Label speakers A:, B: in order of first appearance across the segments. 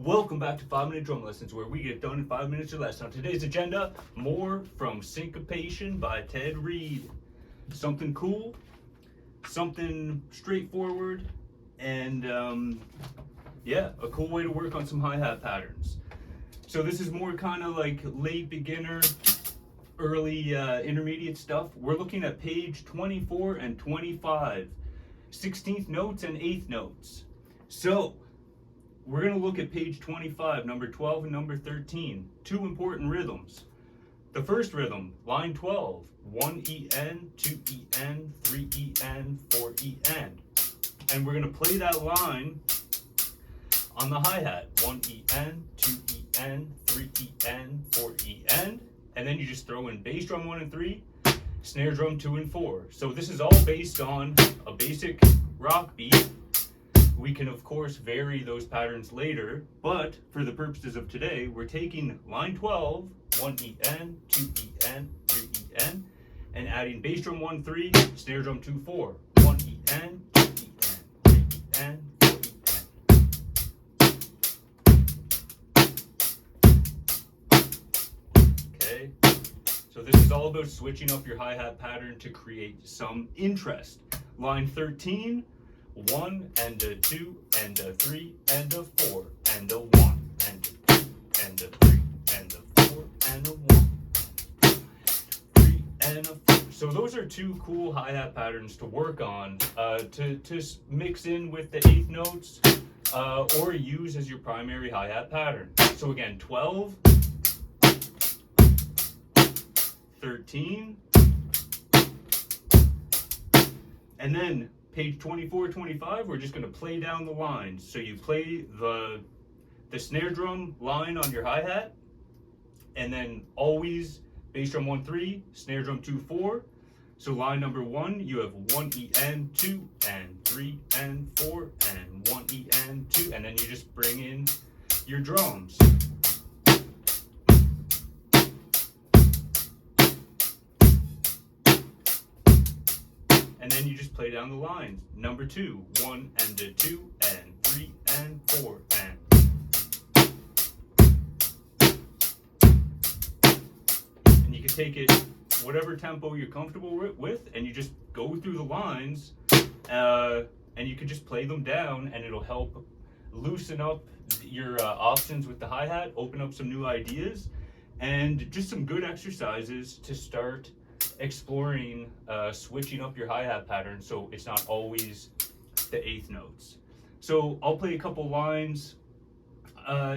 A: Welcome back to 5-Minute Drum Lessons, where we get done in 5 minutes or less. On today's agenda, more from Syncopation by Ted Reed. Something cool, something straightforward, and a cool way to work on some hi-hat patterns. So this is more kind of like late beginner, early intermediate stuff. We're looking at page 24 and 25, 16th notes and 8th notes. So we're going to look at page 25, number 12 and number 13, two important rhythms. The first rhythm, line 12, 1 EN, 2 EN, 3 EN, 4 EN. And we're going to play that line on the hi-hat, 1 EN, 2 EN, 3 EN, 4 EN. And then you just throw in bass drum 1 and 3, snare drum 2 and 4. So this is all based on a basic rock beat. We can, of course, vary those patterns later, but for the purposes of today, we're taking line 12, 1 EN, 2 EN, 3 EN, and adding bass drum 1, 3, snare drum 2, 4. 1 EN, 2 EN, 3 EN, 4 EN. Okay, so this is all about switching up your hi-hat pattern to create some interest. Line 13, 1 and a 2 and a 3 and a 4 and a 1 and a 2 and a 3 and a 4 and a 1, 3 and a 4. So those are two cool hi-hat patterns to work on, to mix in with the 8th notes, or use as your primary hi-hat pattern. So again, 12, 13, and then page 24, 25, we're just going to play down the lines. So you play the snare drum line on your hi-hat, and then always bass drum 1, 3, snare drum 2, 4. So line number 1, you have 1 EN, 2 and 3 and 4 and 1 EN, 2, and then you just bring in your drums. And then you just play down the lines. Number 2, 1 and a 2 and 3 and 4 and. And you can take it whatever tempo you're comfortable with, and you just go through the lines, and you can just play them down, and it'll help loosen up your options with the hi-hat, open up some new ideas, and just some good exercises to start exploring switching up your hi-hat pattern so it's not always the 8th notes. So I'll play a couple lines.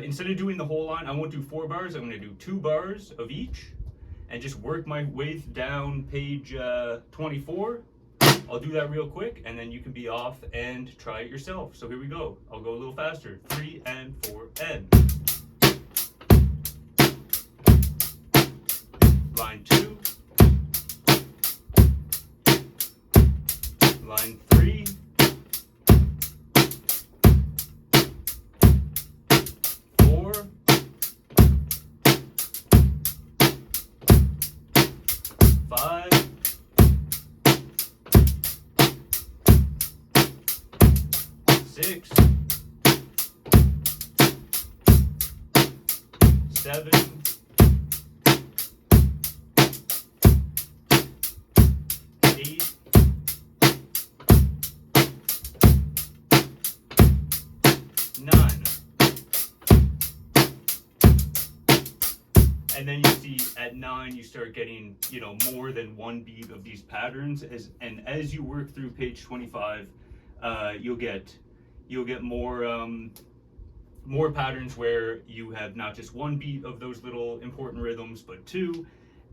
A: Instead of doing the whole line, I won't do 4 bars. I'm going to do 2 bars of each and just work my way down page 24. I'll do that real quick, and then you can be off and try it yourself. So here we go. I'll go a little faster. 3 and 4 and. Line 2. Line 3, 4, 5, 6, 7, 8, 9. And then you see at 9 you start getting, more than one beat of these patterns, as you work through page 25, you'll get more patterns where you have not just one beat of those little important rhythms, but 2.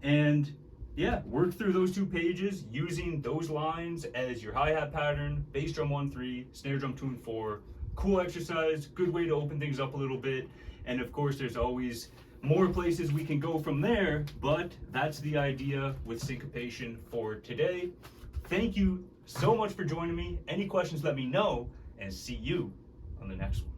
A: And work through those 2 pages using those lines as your hi-hat pattern, bass drum 1, 3, snare drum 2 and 4. Cool exercise, good way to open things up a little bit. And of course, there's always more places we can go from there, but that's the idea with Syncopation for today. Thank you so much for joining me. Any questions, let me know, and see you on the next one.